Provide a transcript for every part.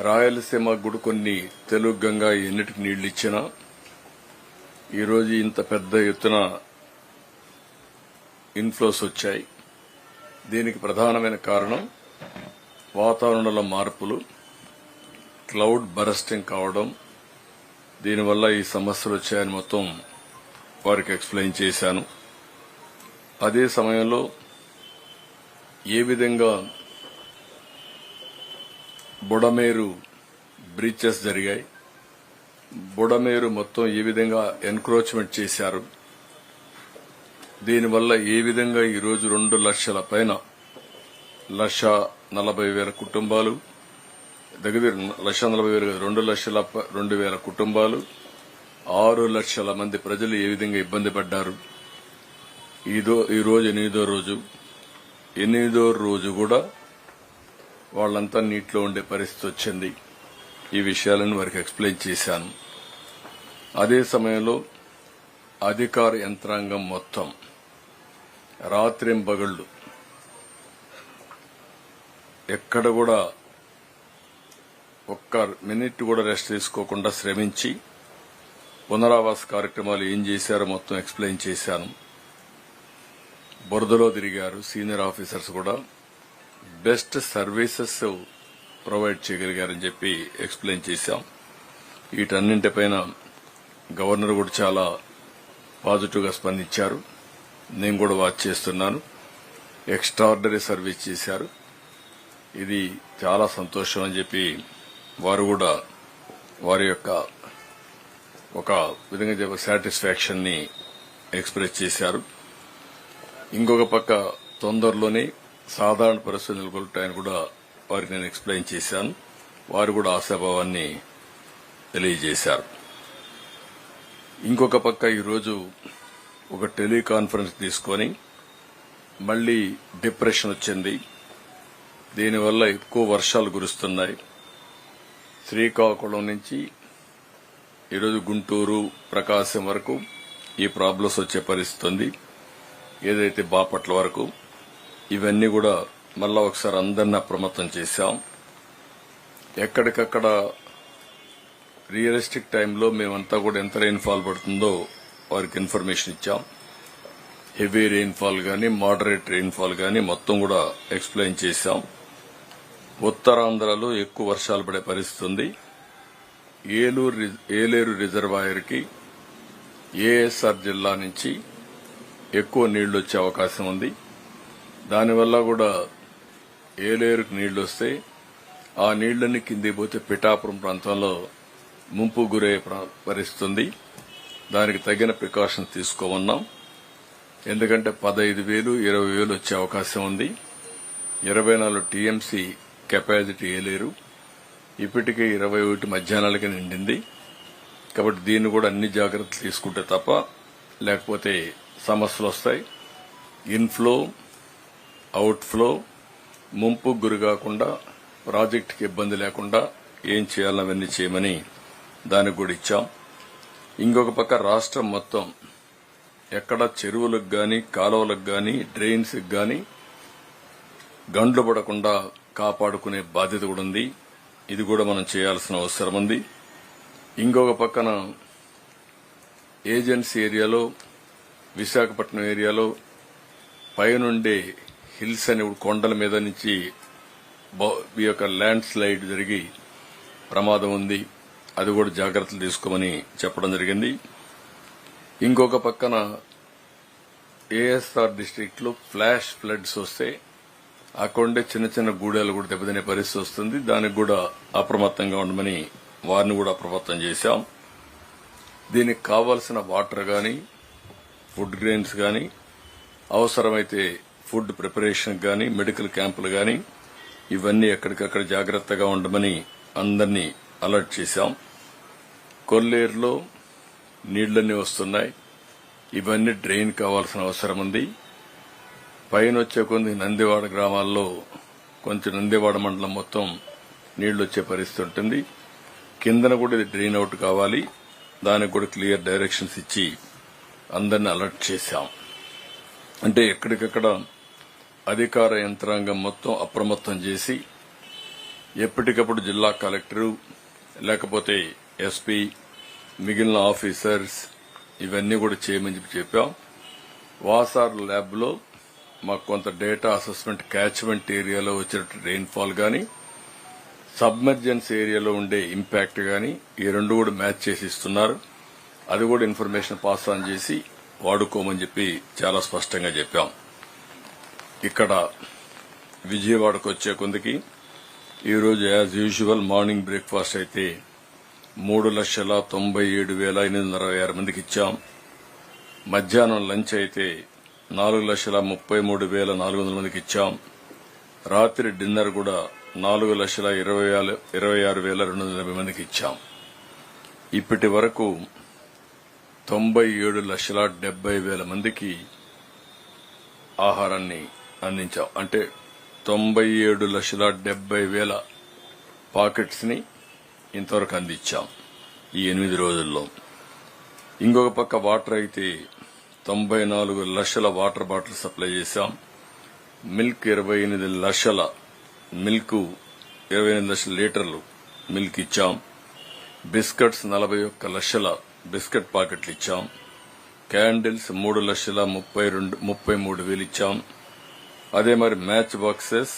రాయలసీమ కూడా కొన్ని తెలుగు గంగా ఎన్నిటికి నీళ్లు ఇచ్చినా ఈరోజు ఇంత పెద్ద ఎత్తున ఇన్ఫ్లోస్ వచ్చాయి. దీనికి ప్రధానమైన కారణం వాతావరణంలో మార్పులు, క్లౌడ్ బరస్టింగ్ కావడం. దీనివల్ల ఈ సమస్యలు వచ్చాయని మొత్తం వారికి ఎక్స్ప్లెయిన్ చేశాను. అదే సమయంలో ఏ విధంగా బుడమేరు బ్రీచెస్ జరిగాయి, బుడమేరు మొత్తం ఏ విధంగా ఎన్క్రోచ్మెంట్ చేశారు, దీనివల్ల ఏ విధంగా ఈరోజు 2 లక్షల పైన 1,40,000 కుటుంబాలు, దగ్గర 2,40,000 కుటుంబాలు, 6 లక్షల మంది ప్రజలు ఏ విధంగా ఇబ్బంది పడ్డారు. ఈ రోజు 8వ రోజు కూడా వాళ్లంతా నీటిలో ఉండే పరిస్థితి వచ్చింది. ఈ విషయాలను వారికి ఎక్స్ప్లెయిన్ చేశాను. అదే సమయంలో అధికార యంత్రాంగం మొత్తం రాత్రింబగళ్లు ఎక్కడ కూడా ఒక్క మినిట్ కూడా రెస్ట్ తీసుకోకుండా శ్రమించి పునరావాస కార్యక్రమాలు ఏం చేశారో మొత్తం ఎక్స్ప్లెయిన్ చేశాను. బురదలో తిరిగారు. సీనియర్ ఆఫీసర్స్ కూడా బెస్ట్ సర్వీసెస్ ప్రొవైడ్ చేయగలిగారని చెప్పి ఎక్స్ప్లెయిన్ చేశాం. వీటన్నింటిపైన గవర్నర్ కూడా చాలా పాజిటివ్ గా స్పందించారు. నేను కూడా వాచ్ చేస్తున్నాను. ఎక్స్ట్రాఆర్డినరీ సర్వీస్ చేశారు. ఇది చాలా సంతోషం అని చెప్పి వారు కూడా వారి యొక్క ఒక విధంగా సాటిస్ఫాక్షన్ ని ఎక్స్ప్రెస్ చేశారు. ఇంకొక పక్క తొందరలోనే సాధారణ పరిస్థితులు నెలకొల్పుతాయని కూడా వారికి నేను ఎక్స్ప్లెయిన్ చేశాను. వారు కూడా ఆశాభావాన్ని తెలియజేశారు. ఇంకొక పక్క ఈరోజు ఒక టెలికాన్ఫరెన్స్ తీసుకుని మళ్లీ డిప్రెషన్ వచ్చింది. దీనివల్ల ఎక్కువ వర్షాలు కురుస్తున్నాయి. శ్రీకాకుళం నుంచి ఈరోజు గుంటూరు, ప్రకాశం వరకు ఈ ప్రాబ్లమ్స్ వచ్చే పరిస్థితి ఉంది. ఏదైతే బాపట్ల వరకు ఇవన్నీ కూడా మళ్ళా ఒకసారి అందరినీ అప్రమత్తం చేశాం. ఎక్కడికక్కడ రియలిస్టిక్ టైంలో మేమంతా కూడా ఎంత రెయిన్ఫాల్ పడుతుందో వారికి ఇన్ఫర్మేషన్ ఇచ్చాం. హెవీ రెయిన్ఫాల్ గానీ, మోడరేట్ రెయిన్ఫాల్ గానీ మొత్తం కూడా ఎక్స్ప్లెయిన్ చేశాం. ఉత్తరాంధ్రలో ఎక్కువ వర్షాలు పడే పరిస్థితి ఉంది. ఏలేరు రిజర్వాయర్ కి ఏఎస్ఆర్ జిల్లా నుంచి ఎక్కువ నీళ్లు వచ్చే అవకాశం ఉంది. దానివల్ల కూడా ఏలేరుకు నీళ్లు వస్తే ఆ నీళ్లన్నీ కిందికి పోతే పిఠాపురం ప్రాంతంలో ముంపు గురయ్యే పరిస్థితి ఉంది. దానికి తగిన ప్రికాషన్స్ తీసుకోమన్నాం. ఎందుకంటే 15,000, 20,000 వచ్చే అవకాశం ఉంది. 24 టీఎంసీ కెపాసిటీ ఏలేరు. ఇప్పటికే 21 మధ్యాహ్నాలకి నిండింది. కాబట్టి దీన్ని కూడా అన్ని జాగ్రత్తలు తీసుకుంటే తప్ప లేకపోతే సమస్యలు వస్తాయి. ఇన్ఫ్లో, అవుట్ఫ్లో ముంపు గురి కాకుండా, ప్రాజెక్టుకి ఇబ్బంది లేకుండా ఏం చేయాలని అవన్నీ చేయమని దానికి కూడా ఇచ్చాం. ఇంకొక పక్క రాష్ట్రం మొత్తం ఎక్కడ చెరువులకు గాని, కాలువలకు గాని, డ్రైన్స్ గాని గండ్లు పడకుండా కాపాడుకునే బాధ్యత కూడా ఉంది. ఇది కూడా మనం చేయాల్సిన అవసరం ఉంది. ఇంకొక పక్కన ఏజెన్సీ ఏరియాలో, విశాఖపట్నం ఏరియాలో పైనుండే హిల్స్ అని కొండల మీద నుంచి ఈ యొక్క ల్యాండ్ స్లైడ్ జరిగి ప్రమాదం ఉంది. అది కూడా జాగ్రత్తలు తీసుకోమని చెప్పడం జరిగింది. ఇంకొక పక్కన ఏఎస్ఆర్ డిస్టిక్ట్ లో ఫ్లాష్ ఫ్లడ్స్ వస్తే అక్కడుండే చిన్న చిన్న గూడెలు కూడా దెబ్బతినే పరిస్థితి వస్తుంది. దానికి కూడా అప్రమత్తంగా ఉండమని వారిని కూడా అప్రమత్తం చేశాం. దీనికి కావాల్సిన వాటర్ గాని, ఫుడ్ గ్రెయిన్స్ గాని, అవసరమైతే ఫుడ్ ప్రిపరేషన్ గాని, మెడికల్ క్యాంపులు గాని ఇవన్నీ ఎక్కడికక్కడ జాగ్రత్తగా ఉండమని అందరినీ అలర్ట్ చేశాం. కొల్లేరులో నీళ్లన్నీ వస్తున్నాయి. ఇవన్నీ డ్రైన్ కావాల్సిన అవసరం ఉంది. పైన వచ్చే కొన్ని నందివాడ గ్రామాల్లో కొంచెం నందివాడ మండలం మొత్తం నీళ్లు వచ్చే పరిస్థితి ఉంటుంది. కిందన కూడా ఇది డ్రైన్ అవుట్ కావాలి. దానికి కూడా క్లియర్ డైరెక్షన్స్ ఇచ్చి అందరినీ అలర్ట్ చేశాం. అంటే ఎక్కడికక్కడ అధికార యంత్రాంగం మొత్తం అప్రమత్తం చేసి ఎప్పటికప్పుడు జిల్లా కలెక్టరు లేకపోతే ఎస్పీ మిగిలిన ఆఫీసర్స్ ఇవన్నీ కూడా చేయమని చెప్పాం. వాసార్ ల్యాబ్ లో మాకు కొంత డేటా అసెస్మెంట్ క్యాచ్మెంట్ ఏరియాలో వచ్చిన రెయిన్ఫాల్ గానీ సబ్మెర్జెన్స్ ఏరియాలో ఉండే ఇంపాక్ట్ గానీ ఈ రెండు కూడా మ్యాచ్ చేసి ఇస్తున్నారు. అది కూడా ఇన్ఫర్మేషన్ పాస్ ఆన్ చేసి వాడుకోమని చెప్పి చాలా స్పష్టంగా చెప్పాం. ఇక్కడ విజయవాడకు వచ్చే కొందికి ఈరోజు యాజ్ యూజువల్ మార్నింగ్ బ్రేక్ఫాస్ట్ అయితే 3,97,826 మందికి ఇచ్చాం. మధ్యాహ్నం లంచ్ అయితే 4,33,400 మందికి ఇచ్చాం. రాత్రి డిన్నర్ కూడా 4,26,280 మందికి ఇచ్చాం. ఇప్పటి వరకు 97,70,000 మందికి ఆహారాన్ని అందించాం. అంటే 97,70,000 పాకెట్స్ ని ఇంతవరకు అందించాం ఈ 8 రోజుల్లో. ఇంకొక పక్క వాటర్ అయితే 94 లక్షల వాటర్ బాటిల్ సప్లై చేశాం. మిల్క్ 28 లక్షల మిల్క్ 28 లక్షల లీటర్లు మిల్క్ ఇచ్చాం. బిస్కెట్స్ 41 లక్షల బిస్కెట్ పాకెట్లు ఇచ్చాం. క్యాండిల్స్ 3,33,000 ఇచ్చాం. అదే మరి మ్యాచ్ బాక్సెస్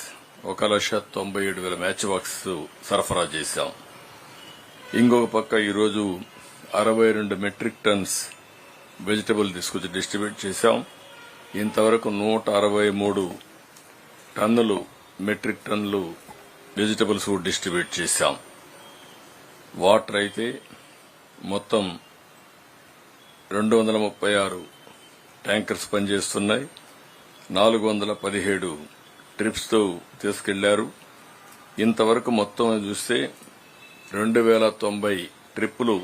1,97,000 మ్యాచ్ బాక్స్ సరఫరా చేశాం. ఇంకొక పక్క ఈరోజు 62 మెట్రిక్ టన్స్ వెజిటబుల్ తీసుకొచ్చి డిస్ట్రిబ్యూట్ చేశాం. ఇంతవరకు 163 టన్నులు మెట్రిక్ టన్నులు వెజిటబుల్స్ డిస్ట్రిబ్యూట్ చేశాం. వాటర్ అయితే మొత్తం 236 ట్యాంకర్స్ పనిచేస్తున్నాయి. 417 ట్రిప్స్ తో తీసుకెళ్లారు. ఇంతవరకు మొత్తం చూస్తే 2,090 ట్రిప్పులు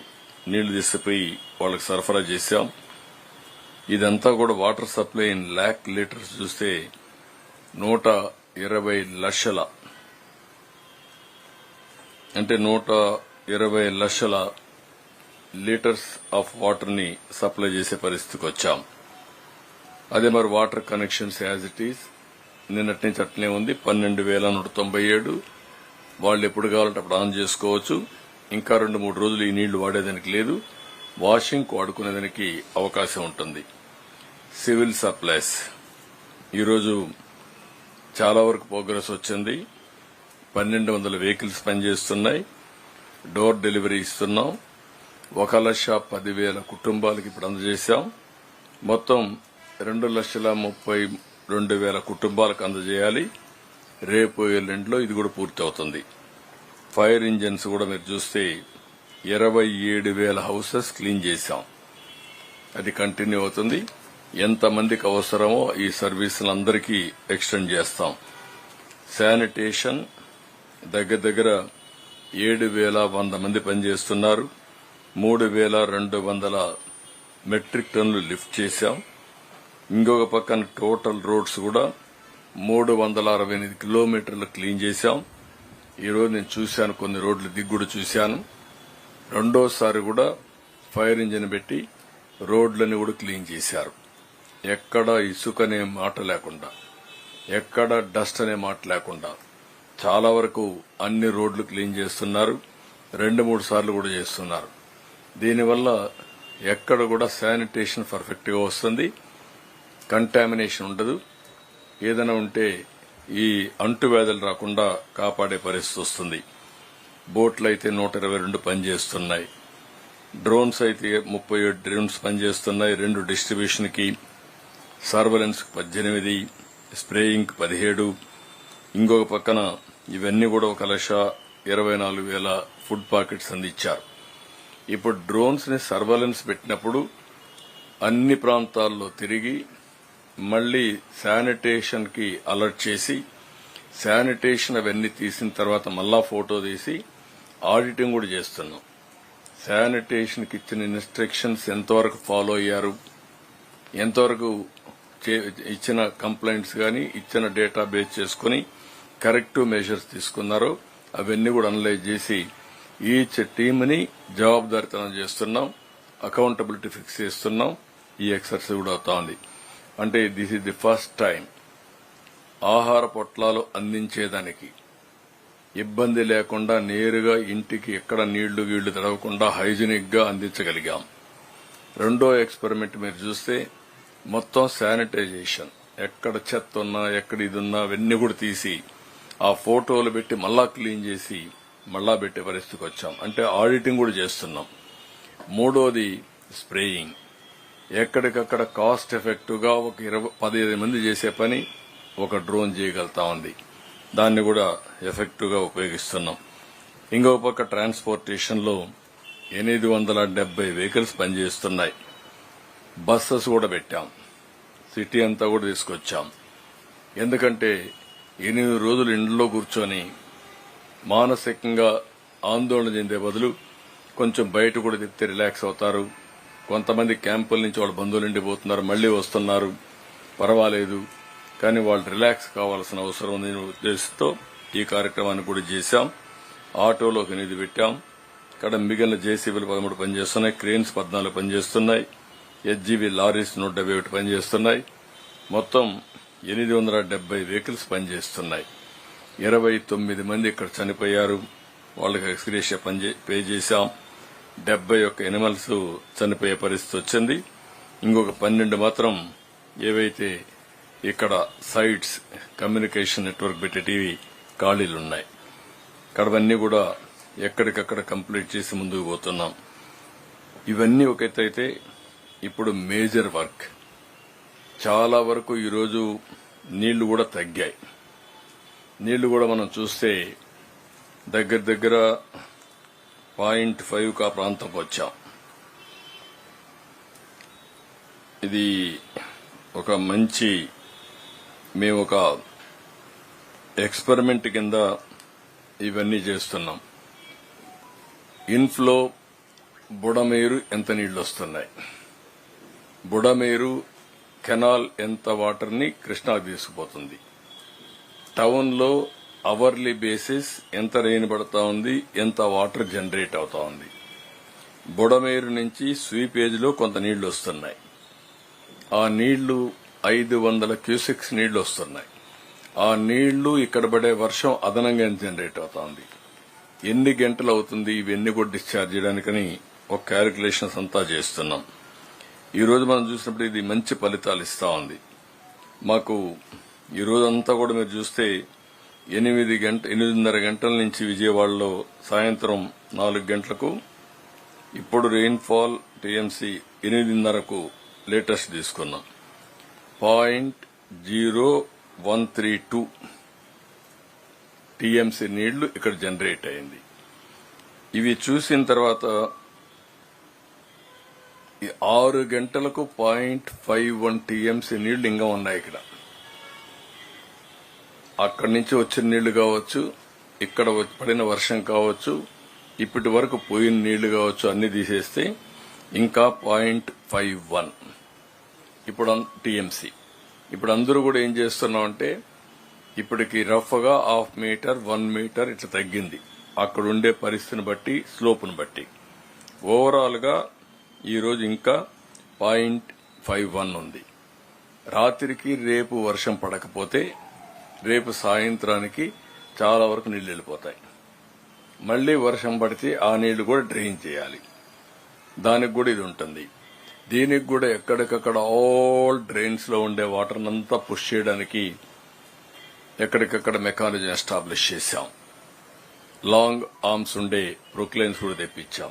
నీళ్లు తీసుకుపోయి వాళ్ళకి సరఫరా చేశాం. ఇదంతా కూడా water supply in lakh litres చూస్తే 120 లక్షల అంటే 120 లక్షల లీటర్స్ ఆఫ్ వాటర్ ని సప్లై చేసే పరిస్థితికి వచ్చాం. అదే మరి water connections as it is నిన్నటి నుంచి అట్లనే ఉంది. 12,197 వాళ్ళు ఎప్పుడు కావాలంటే అప్పుడు ఆన్ చేసుకోవచ్చు. ఇంకా 2-3 రోజులు ఈ నీళ్లు వాడేదానికి లేదు. వాషింగ్ వాడుకునేదానికి అవకాశం ఉంటుంది. సివిల్ సప్లైస్ ఈరోజు చాలా వరకు ప్రోగ్రెస్ వచ్చింది. 1,200 వెహికల్స్ పనిచేస్తున్నాయి. డోర్ డెలివరీ ఇస్తున్నాం. 1,10,000 కుటుంబాలకు ఇప్పుడు అందజేశాం. మొత్తం 2,32,000 కుటుంబాలకు అందజేయాలి. రేపు ఎల్లుండిలో ఇది కూడా పూర్తి అవుతుంది. ఫైర్ ఇంజిన్స్ కూడా మీరు చూస్తే 27,000 హౌసెస్ క్లీన్ చేశాం. అది కంటిన్యూ అవుతుంది. ఎంతమందికి అవసరమో ఈ సర్వీసులందరికీ ఎక్స్టెండ్ చేస్తాం. శానిటేషన్ దగ్గర 7,100 మంది పనిచేస్తున్నారు. 3,200 మెట్రిక్ టన్నులు లిఫ్ట్ చేశాం. ఇంకొక పక్కన టోటల్ రోడ్స్ కూడా 368 కిలోమీటర్లు క్లీన్ చేశాం. ఈరోజు నేను చూశాను, కొన్ని రోడ్లు దిగ్గుడు చూశాను. రెండోసారి కూడా ఫైర్ ఇంజిన్ పెట్టి రోడ్లని కూడా క్లీన్ చేశారు. ఎక్కడ ఇసుక అనే మాట లేకుండా, ఎక్కడ డస్ట్ అనే మాట లేకుండా చాలా వరకు అన్ని రోడ్లు క్లీన్ చేస్తున్నారు. 2-3 సార్లు కూడా చేస్తున్నారు. దీనివల్ల ఎక్కడ కూడా శానిటేషన్ పర్ఫెక్ట్ గా వస్తుంది. కంటామినేషన్ ఉండదు. ఏదైనా ఉంటే ఈ అంటువ్యాధులు రాకుండా కాపాడే పరిస్థితి వస్తుంది. బోట్లు అయితే 122 పనిచేస్తున్నాయి. డ్రోన్స్ అయితే 37 డ్రోన్స్ పనిచేస్తున్నాయి. 2 డిస్ట్రిబ్యూషన్ కి, సర్వలెన్స్ 18, స్ప్రేయింగ్ 17. ఇంకొక పక్కన ఇవన్నీ కూడా 1,24,000 ఫుడ్ పాకెట్స్ అందించారు. ఇప్పుడు డ్రోన్స్ ని సర్వలెన్స్ పెట్టినప్పుడు అన్ని ప్రాంతాల్లో తిరిగి మళ్లీ శానిటేషన్ కి అలర్ట్ చేసి, శానిటేషన్ అవన్నీ తీసిన తర్వాత మళ్ళా ఫోటో తీసి ఆడిటింగ్ కూడా చేస్తున్నాం. శానిటేషన్ కి ఇచ్చిన ఇన్స్ట్రక్షన్స్ ఎంతవరకు ఫాలో అయ్యారు, ఎంతవరకు ఇచ్చిన కంప్లైంట్స్ గాని ఇచ్చిన డేటా బేస్ చేసుకుని కరెక్టివ్ మెజర్స్ తీసుకున్నారో అవన్నీ కూడా అనలైజ్ చేసి ఈచ్ టీమ్ ని జవాబుదారీతనం చేస్తున్నాం. అకౌంటబిలిటీ ఫిక్స్ చేస్తున్నాం. ఈ ఎక్సర్సైజ్ కూడా అవుతా ఉంది. అంటే this is the first time ఆహార పొట్లాలు అందించేదానికి ఇబ్బంది లేకుండా నేరుగా ఇంటికి ఎక్కడ నీళ్లు గీళ్లు తడవకుండా హైజీనిక్ గా అందించగలిగాం. రెండో ఎక్స్పెరిమెంట్ మీరు చూస్తే మొత్తం శానిటైజేషన్, ఎక్కడ చెత్త ఉన్నా ఎక్కడ ఇది ఉన్నా అవన్నీ కూడా తీసి ఆ ఫోటోలు పెట్టి మళ్ళా క్లీన్ చేసి మళ్ళా పెట్టే పరిస్థితికి వచ్చాం. అంటే ఆడిటింగ్ కూడా చేస్తున్నాం. మూడోది స్ప్రేయింగ్. ఎక్కడికక్కడ కాస్ట్ ఎఫెక్టివ్ గా ఒక 15 మంది చేసే పని ఒక డ్రోన్ చేయగలుగుతా ఉంది. దాన్ని కూడా ఎఫెక్టివ్ గా ఉపయోగిస్తున్నాం. ఇంకో పక్క ట్రాన్స్పోర్టేషన్ లో 870 వెహికల్స్ పనిచేస్తున్నాయి. బస్సెస్ కూడా పెట్టాం. సిటీ అంతా కూడా తీసుకొచ్చాం. ఎందుకంటే 8 రోజులు ఇంట్లో కూర్చొని మానసికంగా ఆందోళన చెందే బదులు కొంచెం బయట కూడా తిప్పితే రిలాక్స్ అవుతారు. కొంతమంది క్యాంపుల నుంచి వాళ్ళ బంధువులు ఇండిపోతున్నారు, మళ్లీ వస్తున్నారు, పర్వాలేదు, కానీ వాళ్ళు రిలాక్స్ కావాల్సిన అవసరం ఉందనే ఉద్దేశంతో ఈ కార్యక్రమాన్ని కూడా చేశాం. ఆటోలో ఒక 8 పెట్టాం. ఇక్కడ మిగిలిన జేసీబీలు 13 పనిచేస్తున్నాయి, క్రేన్స్ 14 పనిచేస్తున్నాయి, హెచ్జీబీ లారీస్ 171 పనిచేస్తున్నాయి. మొత్తం 870 వెహికల్స్ పనిచేస్తున్నాయి. 29 మంది ఇక్కడ చనిపోయారు. వాళ్ళకి ఎక్స్గ్రేషియా పే చేశాం. 71 ఎనిమల్స్ చనిపోయే పరిస్థితి వచ్చింది. ఇంకొక 12 మాత్రం ఏవైతే ఇక్కడ సైట్స్ కమ్యూనికేషన్ నెట్వర్క్ పెట్టేటివి ఖాళీలున్నాయి. ఇక్కడవన్నీ కూడా ఎక్కడికక్కడ కంప్లీట్ చేసి ముందుకు పోతున్నాం. ఇవన్నీ ఒక ఎత్తు అయితే ఇప్పుడు మేజర్ వర్క్ చాలా వరకు ఈరోజు నీళ్లు కూడా తగ్గాయి. నీళ్లు కూడా మనం చూస్తే దగ్గర దగ్గర 0.5 ఆ ప్రాంతం వచ్చాం. ఇది ఒక మంచి మేము ఒక ఎక్స్పెరిమెంట్ కింద ఇవన్నీ చేస్తున్నాం. ఇన్ఫ్లో బుడమేరు ఎంత నీళ్లు వస్తున్నాయి, బుడమేరు కెనాల్ ఎంత వాటర్ ని కృష్ణాకు తీసుకుపోతుంది, టౌన్ లో అవర్లీ బేసిస్ ఎంత రెయిన్ పడతా ఉంది, ఎంత వాటర్ జనరేట్ అవుతా ఉంది. బుడమేరు నుంచి స్వీపేజ్ లో కొంత నీళ్లు వస్తున్నాయి. ఆ నీళ్లు 500 క్యూసెక్స్ నీళ్లు వస్తున్నాయి. ఆ నీళ్లు ఇక్కడ పడే వర్షం అదనంగా ఎంత జనరేట్ అవుతా ఉంది, ఎన్ని గంటలు అవుతుంది, ఇవన్నీ కూడా డిశ్చార్జ్ చేయడానికని ఒక క్యాలిక్యులేషన్స్ అంతా చేస్తున్నాం. ఈ రోజు మనం చూసినప్పుడు ఇది మంచి ఫలితాలు ఇస్తా ఉంది. మాకు ఈ రోజంతా కూడా మీరు చూస్తే 8:30 గంటల నుంచి విజయవాడలో సాయంత్రం 4 గంటలకు ఇప్పుడు రెయిన్ఫాల్ టీఎంసీ 8:30కు లేటెస్ట్ తీసుకున్నాం. 0.0132 టీఎంసీ నీళ్లు ఇక్కడ జనరేట్ అయింది. ఇవి చూసిన తర్వాత 6 గంటలకు 0.51 టీఎంసీ నీళ్లు ఇంకా ఉన్నాయి ఇక్కడ. అక్కడి నుంచి వచ్చిన నీళ్లు కావచ్చు, ఇక్కడ పడిన వర్షం కావచ్చు, ఇప్పటి వరకు పోయిన నీళ్లు కావచ్చు, అన్ని తీసేస్తే ఇంకా 0.51 ఇప్పుడు టీఎంసీ. ఇప్పుడు అందరూ కూడా ఏం చేస్తున్నామంటే ఇప్పటికి రఫ్ గా 1/2 మీటర్ 1 మీటర్ ఇట్లా తగ్గింది, అక్కడ ఉండే పరిస్థితిని బట్టి స్లోపును బట్టి. ఓవరాల్ గా ఈ రోజు ఇంకా 0.51 ఉంది. రాత్రికి రేపు వర్షం పడకపోతే రేపు సాయంత్రానికి చాలా వరకు నీళ్లు వెళ్ళిపోతాయి. మళ్లీ వర్షం పడితే ఆ నీళ్లు కూడా డ్రైన్ చేయాలి. దానికి కూడా ఇది ఉంటుంది. దీనికి కూడా ఎక్కడికక్కడ ఆల్ డ్రైన్స్ లో ఉండే వాటర్ అంతా పుష్ చేయడానికి ఎక్కడికక్కడ మెకానిజం ఎస్టాబ్లిష్ చేశాం. లాంగ్ ఆర్మ్స్ ఉండే ప్రొక్లైన్స్ కూడా తెప్పించాం.